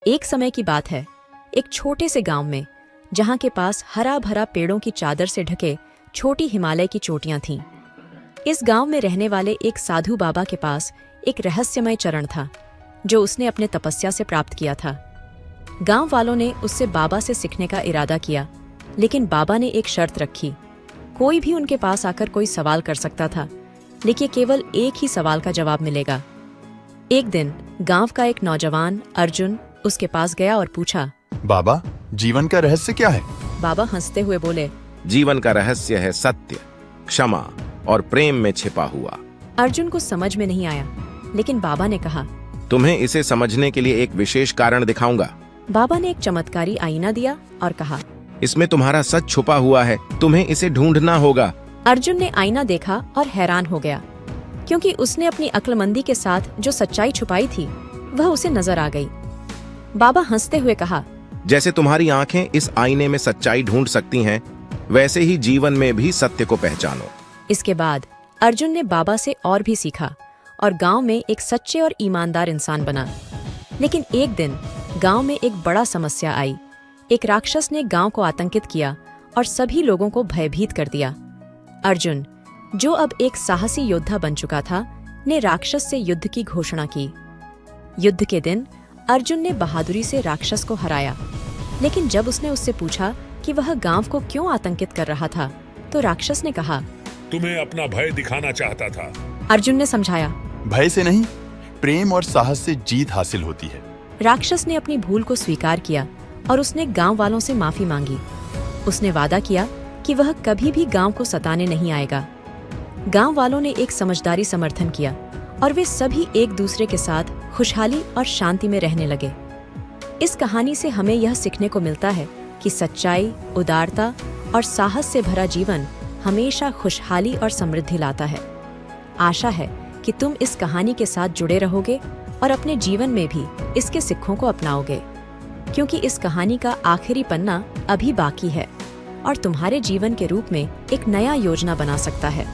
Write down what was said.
एक समय की बात है, एक छोटे से गांव में, जहां के पास हरा भरा पेड़ों की चादर से ढके छोटी हिमालय की चोटियां थीं। इस गांव में रहने वाले एक साधु बाबा के पास एक रहस्यमय चरण था, जो उसने अपने तपस्या से प्राप्त किया था। गांव वालों ने उससे बाबा से सीखने का इरादा किया, लेकिन बाबा ने एक शर्त रखी। कोई भी उनके पास आकर कोई सवाल कर सकता था, लेकिन केवल एक ही सवाल का जवाब मिलेगा। एक दिन गांव का एक नौजवान अर्जुन उसके पास गया और पूछा, बाबा, जीवन का रहस्य क्या है? बाबा हंसते हुए बोले, जीवन का रहस्य है सत्य, क्षमा और प्रेम में छिपा हुआ। अर्जुन को समझ में नहीं आया, लेकिन बाबा ने कहा, तुम्हें इसे समझने के लिए एक विशेष कारण दिखाऊंगा। बाबा ने एक चमत्कारी आईना दिया और कहा, इसमें तुम्हारा सच छुपा हुआ है, तुम्हें इसे ढूंढना होगा। अर्जुन ने आईना देखा और हैरान हो गया, क्योंकि उसने अपनी अक्लमंदी के साथ जो सच्चाई छुपाई थी वह उसे नजर आ गई। बाबा हंसते हुए कहा, जैसे तुम्हारी आंखें इस आईने में सच्चाई ढूंढ सकती हैं, वैसे ही जीवन में भी सत्य को पहचानो। इसके बाद अर्जुन ने बाबा से और भी सीखा और गांव में एक सच्चे और ईमानदार इंसान बना। लेकिन एक दिन गांव में एक बड़ा समस्या आई। एक राक्षस ने गांव को आतंकित किया और सभी लोगों को भयभीत कर दिया। अर्जुन, जो अब एक साहसी योद्धा बन चुका था, ने राक्षस से युद्ध की घोषणा की। युद्ध के दिन अर्जुन ने बहादुरी से राक्षस को हराया, लेकिन जब उसने उससे पूछा कि वह गांव को क्यों आतंकित कर रहा था, तो राक्षस ने कहा, तुम्हें अपना भय दिखाना चाहता था। अर्जुन ने समझाया, भय से नहीं, प्रेम और साहस से जीत हासिल होती है। राक्षस ने अपनी भूल को स्वीकार किया और उसने गांव वालों से माफी मांगी। उसने वादा किया कि वह कभी भी गांव को सताने नहीं आएगा। गांव वालों ने एक समझदारी समर्थन किया और वे सभी एक दूसरे के साथ खुशहाली और शांति में रहने लगे। इस कहानी से हमें यह सीखने को मिलता है कि सच्चाई, उदारता और साहस से भरा जीवन हमेशा खुशहाली और समृद्धि लाता है। आशा है कि तुम इस कहानी के साथ जुड़े रहोगे और अपने जीवन में भी इसके सिक्कों को अपनाओगे, क्योंकि इस कहानी का आखिरी पन्ना अभी बाकी है और तुम्हारे जीवन के रूप में एक नया योजना बना सकता है।